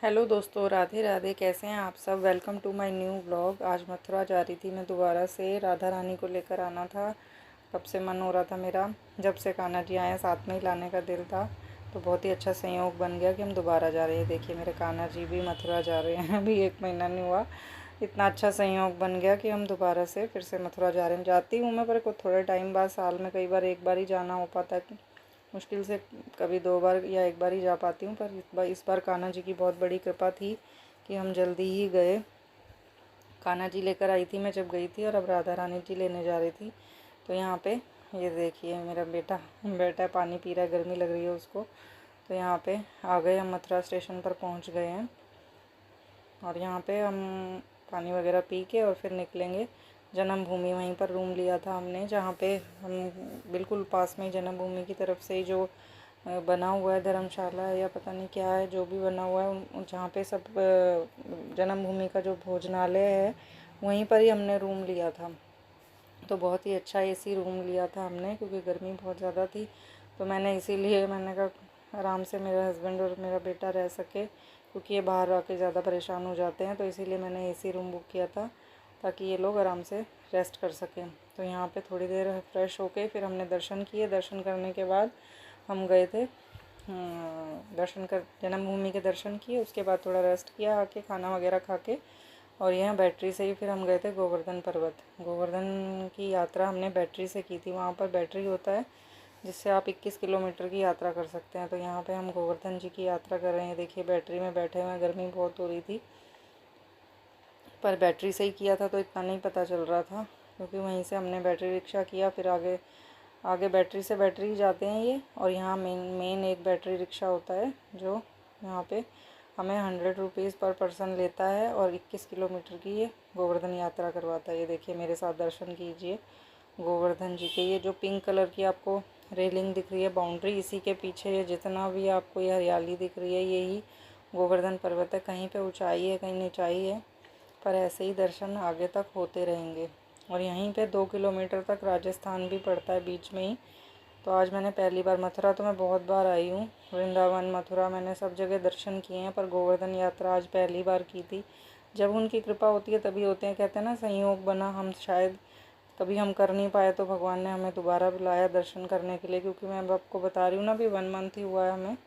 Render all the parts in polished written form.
Hello दोस्तों, राधे राधे। कैसे हैं आप सब? Welcome to my new vlog. आज मथुरा जा रही थी मैं दोबारा से। राधा रानी को लेकर आना था। कब से मन हो रहा था मेरा, जब से कान्हा जी आए साथ में ही लाने का दिल था। तो बहुत ही अच्छा संयोग बन गया कि हम दोबारा जा रहे हैं। देखिए मेरे कान्हा जी भी मथुरा जा रहे हैं। अभी 1 महीना नहीं हुआ, इतना अच्छा संयोग बन गया कि हम दोबारा से फिर से मथुरा जा रहे हैं। जाती हूँ मैं, पर थोड़े टाइम बाद, साल में कई बार एक बार ही जाना हो पाता है। मुश्किल से कभी 2 बार या 1 बार ही जा पाती हूँ। पर इस बार कान्हा जी की बहुत बड़ी कृपा थी कि हम जल्दी ही गए। कान्हा जी लेकर आई थी मैं जब गई थी, और अब राधा रानी जी लेने जा रही थी। तो यहाँ पे ये देखिए मेरा बेटा बैठा है, पानी पी रहा है, गर्मी लग रही है उसको। तो यहाँ पे आ गए हम, मथुरा स्टेशन पर पहुँच गए हैं। और यहाँ पे हम पानी वगैरह पी के और फिर निकलेंगे जन्मभूमि। वहीं पर रूम लिया था हमने, जहाँ पे हम बिल्कुल पास में ही जन्मभूमि की तरफ से ही जो बना हुआ है धर्मशाला है या पता नहीं क्या है, जो भी बना हुआ है, जहाँ पे सब जन्मभूमि का जो भोजनालय है वहीं पर ही हमने रूम लिया था। तो बहुत ही अच्छा एसी रूम लिया था हमने, क्योंकि गर्मी बहुत ज़्यादा थी। तो मैंने कहा आराम से मेरे हस्बैंड और मेरा बेटा रह सके, क्योंकि ये बाहर आके ज़्यादा परेशान हो जाते हैं। तो इसीलिए मैंने एसी रूम बुक किया था, ताकि ये लोग आराम से रेस्ट कर सकें। तो यहाँ पे थोड़ी देर फ्रेश होके फिर हमने दर्शन किए। दर्शन करने के बाद हम गए थे जन्मभूमि के दर्शन किए। उसके बाद थोड़ा रेस्ट किया, आके खाना वगैरह खा के। और यहाँ बैटरी से ही फिर हम गए थे गोवर्धन पर्वत। गोवर्धन की यात्रा हमने बैटरी से की थी। वहाँ पर बैटरी होता है जिससे आप 21 किलोमीटर की यात्रा कर सकते हैं। तो यहाँ पे हम गोवर्धन जी की यात्रा कर रहे हैं। देखिए बैटरी में बैठे हुए हैं, गर्मी बहुत हो रही थी, पर बैटरी से ही किया था तो इतना नहीं पता चल रहा था, क्योंकि वहीं से हमने बैटरी रिक्शा किया। फिर आगे आगे बैटरी से बैटरी जाते हैं ये। और यहाँ मेन एक बैटरी रिक्शा होता है, जो यहाँ पे हमें 100 रुपीज़ पर पर्सन लेता है, और 21 किलोमीटर की ये गोवर्धन यात्रा करवाता है। ये देखिए मेरे साथ दर्शन कीजिए गोवर्धन जी के। ये जो पिंक कलर की आपको रेलिंग दिख रही है, बाउंड्री, इसी के पीछे ये जितना भी आपको ये हरियाली दिख रही है, यही गोवर्धन पर्वत है। कहीं पे ऊंचाई है, कहीं नीचाई है, पर ऐसे ही दर्शन आगे तक होते रहेंगे। और यहीं पे 2 किलोमीटर तक राजस्थान भी पड़ता है बीच में ही। तो आज मैंने पहली बार, मथुरा तो मैं बहुत बार आई हूँ, वृंदावन मथुरा मैंने सब जगह दर्शन किए हैं, पर गोवर्धन यात्रा आज पहली बार की थी। जब उनकी कृपा होती है तभी होते हैं। कहते हैं ना, संयोग बना। हम शायद कभी हम कर नहीं पाए, तो भगवान ने हमें दोबारा बुलाया दर्शन करने के लिए। क्योंकि मैं अब आपको बता रही हूँ ना, अभी 1 मंथ ही हुआ है हमें।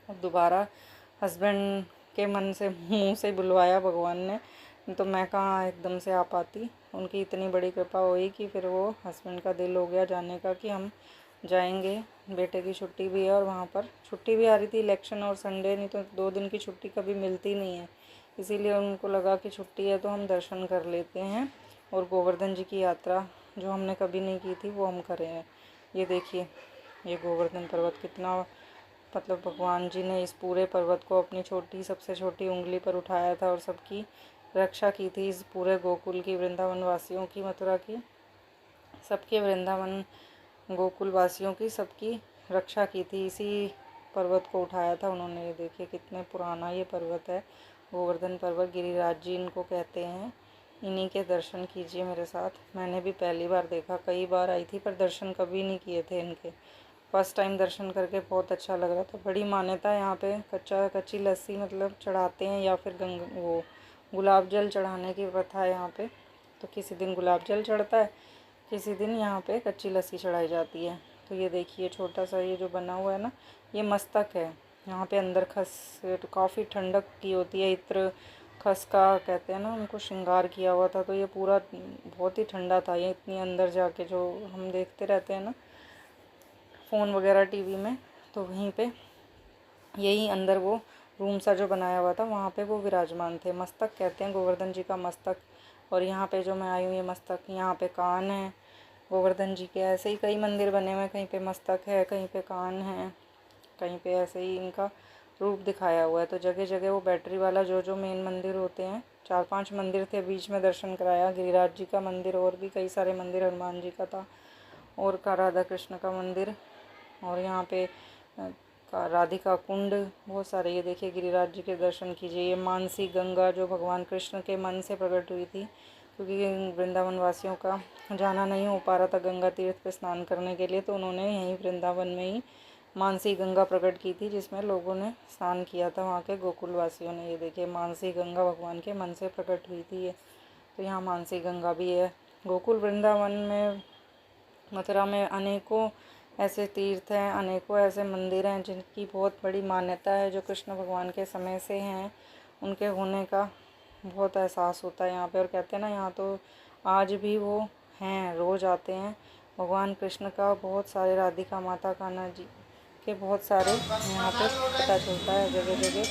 अब दोबारा हस्बैंड के मन से, मुंह से बुलवाया भगवान ने, तो मैं कहाँ एकदम से आ पाती। उनकी इतनी बड़ी कृपा हुई कि फिर वो हस्बैंड का दिल हो गया जाने का, कि हम जाएंगे। बेटे की छुट्टी भी है, और वहाँ पर छुट्टी भी आ रही थी, इलेक्शन और संडे, नहीं तो 2 दिन की छुट्टी कभी मिलती नहीं है। इसीलिए उनको लगा कि छुट्टी है तो हम दर्शन कर लेते हैं, और गोवर्धन जी की यात्रा जो हमने कभी नहीं की थी वो हम करें हैं। ये देखिए ये गोवर्धन पर्वत कितना, मतलब भगवान जी ने इस पूरे पर्वत को अपनी छोटी, सबसे छोटी उंगली पर उठाया था, और सबकी रक्षा की थी। इस पूरे गोकुल की, वृंदावन वासियों की, मथुरा की, सबके वृंदावन गोकुल वासियों की, सबकी रक्षा की थी। इसी पर्वत को उठाया था उन्होंने। ये देखिए कितने पुराना ये पर्वत है, गोवर्धन पर्वत। गिरिराज जी इनको कहते हैं। इन्हीं के दर्शन कीजिए मेरे साथ। मैंने भी पहली बार देखा, कई बार आई थी पर दर्शन कभी नहीं किए थे इनके। फर्स्ट टाइम दर्शन करके बहुत अच्छा लग रहा था। बड़ी मान्यता है यहाँ पे। कच्ची लस्सी मतलब चढ़ाते हैं, या फिर वो गुलाब जल चढ़ाने की प्रथा है यहाँ पे। तो किसी दिन गुलाब जल चढ़ता है, किसी दिन यहाँ पे कच्ची लस्सी चढ़ाई जाती है। तो ये देखिए छोटा सा ये जो बना हुआ है ना, ये मस्तक है। यहाँ पे अंदर खस, काफ़ी ठंडक की होती है। इत्र खस का कहते हैं ना, उनको श्रृंगार किया हुआ था। तो ये पूरा बहुत ही ठंडा था। ये इतनी अंदर जाके, जो हम देखते रहते हैं ना फ़ोन वगैरह टीवी में, तो वहीं पे यही अंदर वो रूम सा जो बनाया हुआ था, वहाँ पे वो विराजमान थे। मस्तक कहते हैं गोवर्धन जी का, मस्तक। और यहाँ पे जो मैं आई हूँ, ये मस्तक, यहाँ पे कान है गोवर्धन जी के। ऐसे ही कई मंदिर बने हुए हैं, कहीं पे मस्तक है, कहीं पे कान है, कहीं पे ऐसे ही इनका रूप दिखाया हुआ है। तो जगह जगह वो बैटरी वाला जो जो मेन मंदिर होते हैं, 4-5 मंदिर थे, बीच में दर्शन कराया। गिरिराज जी का मंदिर, और भी कई सारे मंदिर, हनुमान जी का था, और का राधा कृष्ण का मंदिर, और यहाँ पे का राधिका कुंड, बहुत सारे। ये देखिए गिरिराज जी के दर्शन कीजिए। ये मानसी गंगा, जो भगवान कृष्ण के मन से प्रकट हुई थी, क्योंकि वृंदावन वासियों का जाना नहीं हो पा रहा था गंगा तीर्थ पे स्नान करने के लिए, तो उन्होंने यहीं वृंदावन में ही मानसी गंगा प्रकट की थी, जिसमें लोगों ने स्नान किया था, वहाँ के गोकुल वासियों ने। ये देखिए मानसी गंगा भगवान के मन से प्रकट हुई थी ये। तो यहाँ मानसी गंगा भी है। गोकुल वृंदावन में, मथुरा में अनेकों ऐसे तीर्थ हैं, अनेकों ऐसे मंदिर हैं जिनकी बहुत बड़ी मान्यता है, जो कृष्ण भगवान के समय से हैं। उनके होने का बहुत एहसास होता है यहाँ पे। और कहते हैं ना, यहाँ तो आज भी वो हैं, रोज़ आते हैं। भगवान कृष्ण का बहुत सारे, राधिका माता, कान्हा जी के बहुत सारे यहाँ पे पता चलता है जगह जगह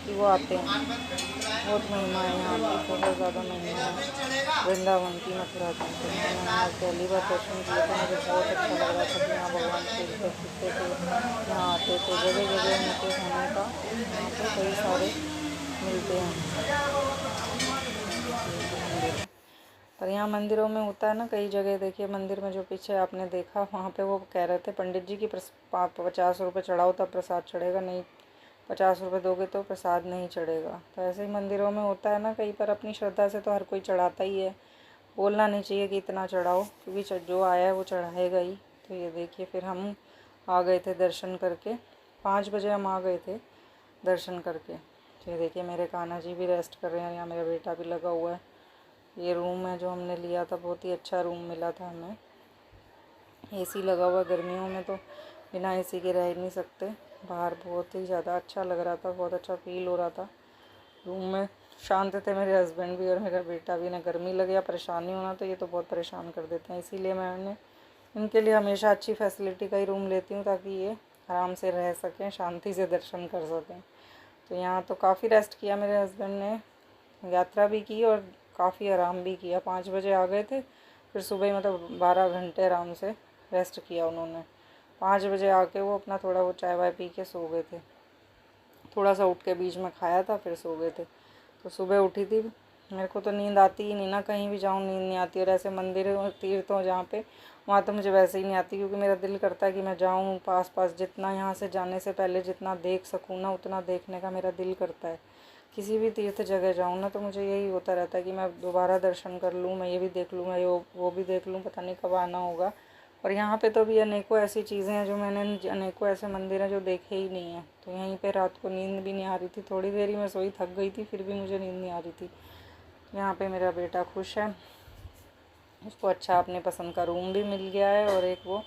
कि वो आते हैं। बहुत महिमा है यहाँ की, बहुत ज़्यादा महिमा है वृंदावन की, मथुरा की। तो मैंने आज पहली बार दर्शन किए थे, मुझे बहुत अच्छा लग रहा था कि यहाँ भगवान खेलते फिरते थे, यहाँ आते थे। जगह जगह उनके होने का यहाँ पे कई सारे मिलते हैं। मंदिर है, पर यहाँ मंदिरों में होता है ना, कई जगह देखिए मंदिर में, जो पीछे आपने देखा वहाँ पे वो कह रहे थे पंडित जी की 50 रुपये चढ़ाओ तब प्रसाद चढ़ेगा, नहीं 50 रुपये दोगे तो प्रसाद नहीं चढ़ेगा। तो ऐसे ही मंदिरों में होता है ना, कहीं पर अपनी श्रद्धा से तो हर कोई चढ़ाता ही है, बोलना नहीं चाहिए कि इतना चढ़ाओ, क्योंकि जो आया है वो चढ़ाएगा ही। तो ये देखिए, फिर हम आ गए थे दर्शन करके, 5 बजे हम आ गए थे दर्शन करके। तो ये देखिए मेरे कान्हा जी भी रेस्ट कर रहे हैं, यहाँ मेरा बेटा भी लगा हुआ है। ये रूम है जो हमने लिया था, बहुत ही अच्छा रूम मिला था हमें। एसी लगा हुआ, गर्मियों में तो बिना एसी के रह ही नहीं सकते। बाहर बहुत ही ज़्यादा अच्छा लग रहा था, बहुत अच्छा फील हो रहा था। रूम में शांत थे मेरे हस्बैंड भी और मेरा बेटा भी। ना गर्मी लगे या परेशानी होना, तो ये तो बहुत परेशान कर देते हैं। इसीलिए मैंने इनके लिए हमेशा अच्छी फैसिलिटी का ही रूम लेती हूँ, ताकि ये आराम से रह सकें, शांति से दर्शन कर सकें। तो यहाँ तो काफ़ी रेस्ट किया मेरे हस्बैंड ने, यात्रा भी की और काफ़ी आराम भी किया। 5 बजे आ गए थे, फिर सुबह मतलब 12 घंटे आराम से रेस्ट किया उन्होंने। 5 बजे आके वो अपना थोड़ा वो चाय वाय पी के सो गए थे, थोड़ा सा उठ के बीच में खाया था, फिर सो गए थे। तो सुबह उठी थी, मेरे को तो नींद आती ही नहीं ना, कहीं भी जाऊँ नींद नहीं आती। और ऐसे मंदिर तीर्थ हो जहाँ पे, वहाँ तो मुझे वैसे ही नहीं आती, क्योंकि मेरा दिल करता है कि मैं जाऊँ पास पास, जितना यहाँ से जाने से पहले जितना देख सकूँ ना, उतना देखने का मेरा दिल करता है। किसी भी तीर्थ जगह जाऊँ ना, तो मुझे यही होता रहता है कि मैं दोबारा दर्शन कर लूँ, मैं ये भी देख लूँ, मैं वो भी देख लूँ, पता नहीं कब आना होगा। और यहाँ पे तो भी अनेकों ऐसी चीज़ें हैं जो मैंने, अनेकों ऐसे मंदिर हैं जो देखे ही नहीं हैं। तो यहीं पे रात को नींद भी नहीं आ रही थी, थोड़ी देर ही मैं सोई, थक गई थी, फिर भी मुझे नींद नहीं आ रही थी। यहाँ पे मेरा बेटा खुश है, उसको अच्छा अपने पसंद का रूम भी मिल गया है, और एक वो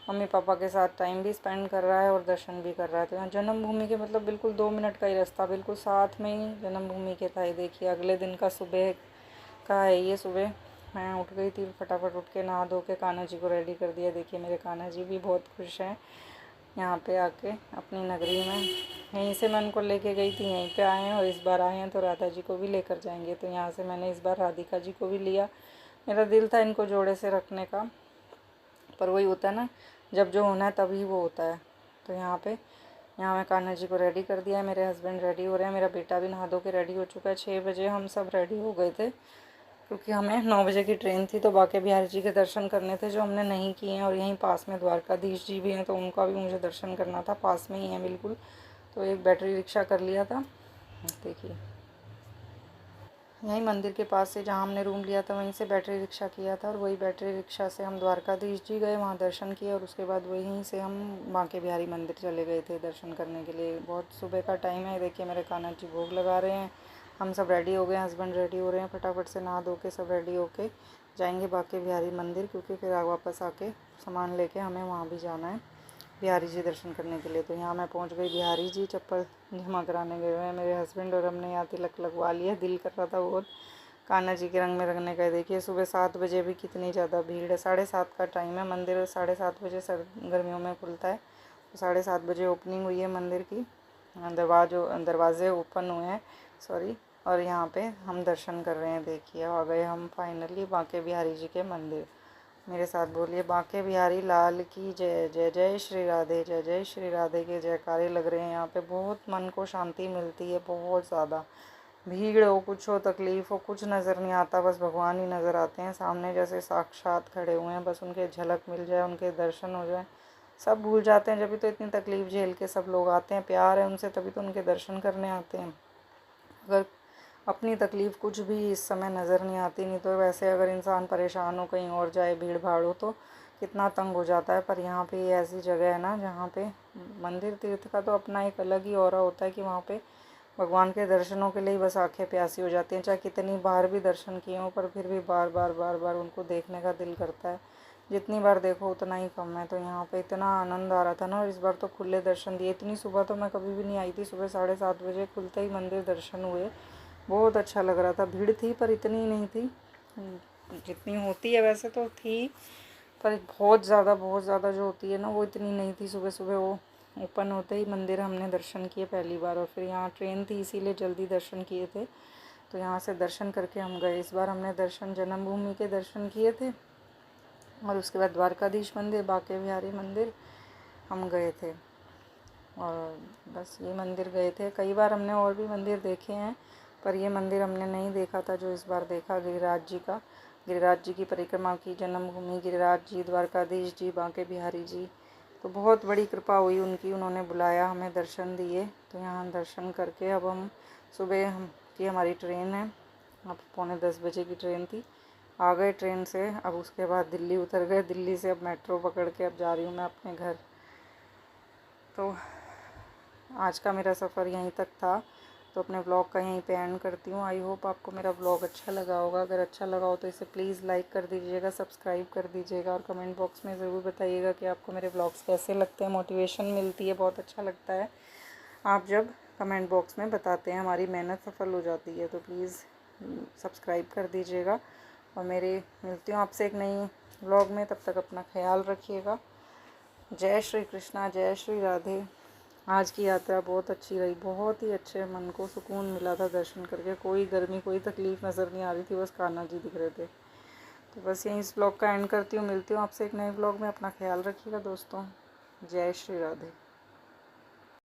मम्मी पापा के साथ टाइम भी स्पेंड कर रहा है और दर्शन भी कर रहा है। तो यहाँ जन्मभूमि के मतलब बिल्कुल 2 मिनट का ही रास्ता, बिल्कुल साथ में ही जन्मभूमि के था। ये देखिए अगले दिन का सुबह का है ये। सुबह मैं उठ गई थी, फटाफट उठ के नहा धो के कान्हा जी को रेडी कर दिया। देखिए मेरे कान्हा जी भी बहुत खुश हैं यहाँ पे आके अपनी नगरी में। यहीं से मैं उनको लेके गई थी, यहीं पे आए हैं, और इस बार आए हैं तो राधा जी को भी लेकर जाएंगे। तो यहाँ से मैंने इस बार राधिका जी को भी लिया। मेरा दिल था इनको जोड़े से रखने का, पर वही होता है ना, जब जो होना है तभी वो होता है। तो यहाँ मैं कान्हा जी को रेडी कर दिया है, मेरे हस्बैंड रेडी हो रहे हैं, मेरा बेटा भी नहा धो के रेडी हो चुका है। 6 बजे हम सब रेडी हो गए थे, क्योंकि हमें 9 बजे की ट्रेन थी। तो बांके बिहारी जी के दर्शन करने थे, जो हमने नहीं किए हैं। और यहीं पास में द्वारकाधीश जी भी हैं, तो उनका भी मुझे दर्शन करना था, पास में ही है बिल्कुल। तो एक बैटरी रिक्शा कर लिया था, देखिए यहीं मंदिर के पास से जहाँ हमने रूम लिया था, वहीं से बैटरी रिक्शा किया था, और वही बैटरी रिक्शा से हम द्वारकाधीश जी गए, वहाँ दर्शन किए। और उसके बाद वहीं से हम बांके बिहारी मंदिर चले गए थे दर्शन करने के लिए। बहुत सुबह का टाइम है, देखिए मेरे कान्हा जी भोग लगा रहे हैं। हम सब रेडी हो गए, हस्बैंड रेडी हो रहे हैं, फटाफट से नहा धो के सब रेडी होके जाएंगे बांके बिहारी मंदिर, क्योंकि फिर वापस आके सामान लेके हमें वहाँ भी जाना है बिहारी जी दर्शन करने के लिए। तो यहाँ मैं पहुँच गई बिहारी जी, चप्पल जमा कराने गए हुए हैं मेरे हस्बैंड, और हमने यहाँ तिलक लगवा लिया। दिल कर रहा था बहुत कान्हा जी के रंग में रंगने का। देखिए सुबह 7 बजे भी कितनी ज़्यादा भीड़ है। 7:30 का टाइम है, मंदिर 7:30 बजे गर्मियों में खुलता है। तो 7:30 बजे ओपनिंग हुई है मंदिर की, दरवाजे ओपन हुए हैं, सॉरी। और यहाँ पे हम दर्शन कर रहे हैं। देखिए आ गए हम फाइनली बांके बिहारी जी के मंदिर। मेरे साथ बोलिए, बांके बिहारी लाल की जय। जय जय श्री राधे, जय जय श्री राधे के जयकारे लग रहे हैं यहाँ पे। बहुत मन को शांति मिलती है, बहुत ज़्यादा। भीड़ हो, कुछ हो, तकलीफ़ हो, कुछ नज़र नहीं आता, बस भगवान ही नज़र आते हैं सामने, जैसे साक्षात खड़े हुए हैं। बस उनके झलक मिल जाए, उनके दर्शन हो जाए, सब भूल जाते हैं। जब तो इतनी तकलीफ़ झेल के सब लोग आते हैं, प्यार है उनसे, तभी तो उनके दर्शन करने आते हैं। अगर अपनी तकलीफ़ कुछ भी इस समय नज़र नहीं आती, नहीं तो वैसे अगर इंसान परेशान हो, कहीं और जाए, भीड़ भाड़ हो, तो कितना तंग हो जाता है। पर यहाँ पे ये ऐसी जगह है ना जहाँ पे मंदिर तीर्थ का तो अपना एक अलग ही ऑरा होता है कि वहाँ पे भगवान के दर्शनों के लिए बस आंखें प्यासी हो जाती हैं। चाहे कितनी बार भी दर्शन किए हों पर फिर भी बार बार बार बार उनको देखने का दिल करता है। जितनी बार देखो उतना ही कम है। तो यहाँ पे इतना आनंद आ रहा था ना, और इस बार तो खुले दर्शन दिए। इतनी सुबह तो मैं कभी भी नहीं आई थी। सुबह 7:30 बजे खुलते ही मंदिर दर्शन हुए। बहुत अच्छा लग रहा था। भीड़ थी पर इतनी नहीं थी जितनी होती है, वैसे तो थी पर बहुत ज़्यादा जो होती है ना वो इतनी नहीं थी। सुबह सुबह वो ओपन होते ही मंदिर हमने दर्शन किए पहली बार, और फिर यहाँ ट्रेन थी इसीलिए जल्दी दर्शन किए थे। तो यहाँ से दर्शन करके हम गए। इस बार हमने दर्शन जन्मभूमि के दर्शन किए थे, और उसके बाद द्वारकाधीश मंदिर, बांके बिहारी मंदिर हम गए थे। और बस ये मंदिर गए थे। कई बार हमने और भी मंदिर देखे हैं पर ये मंदिर हमने नहीं देखा था जो इस बार देखा, गिरिराज जी का। गिरिराज जी की परिक्रमा की, जन्मभूमि गिरिराज जी, द्वारकाधीश जी, बांके बिहारी जी। तो बहुत बड़ी कृपा हुई उनकी, उन्होंने बुलाया, हमें दर्शन दिए। तो यहाँ दर्शन करके अब हम सुबह की हमारी ट्रेन है, अब 9:45 बजे की ट्रेन थी, आ गए ट्रेन से। अब उसके बाद दिल्ली उतर गए। दिल्ली से अब मेट्रो पकड़ के अब जा रही हूँ मैं अपने घर। तो आज का मेरा सफ़र यहीं तक था। तो अपने ब्लॉग का यहीं पे एंड करती हूँ। आई होप आपको मेरा ब्लॉग अच्छा लगा होगा। अगर अच्छा लगा हो तो इसे प्लीज़ लाइक कर दीजिएगा, सब्सक्राइब कर दीजिएगा, और कमेंट बॉक्स में ज़रूर बताइएगा कि आपको मेरे ब्लॉग्स कैसे लगते हैं। मोटिवेशन मिलती है, बहुत अच्छा लगता है आप जब कमेंट बॉक्स में बताते हैं, हमारी मेहनत सफल हो जाती है। तो प्लीज़ सब्सक्राइब कर दीजिएगा, और मिलती हूँ आपसे एक नई ब्लॉग में। तब तक अपना ख्याल रखिएगा। जय श्री कृष्णा, जय श्री राधे। आज की यात्रा बहुत अच्छी रही, बहुत ही अच्छे, मन को सुकून मिला था दर्शन करके। कोई गर्मी, कोई तकलीफ़ नज़र नहीं आ रही थी, बस कान्हा जी दिख रहे थे। तो बस यहीं इस ब्लॉग का एंड करती हूँ। मिलती हूँ आपसे एक नए ब्लॉग में। अपना ख्याल रखिएगा दोस्तों। जय श्री राधे।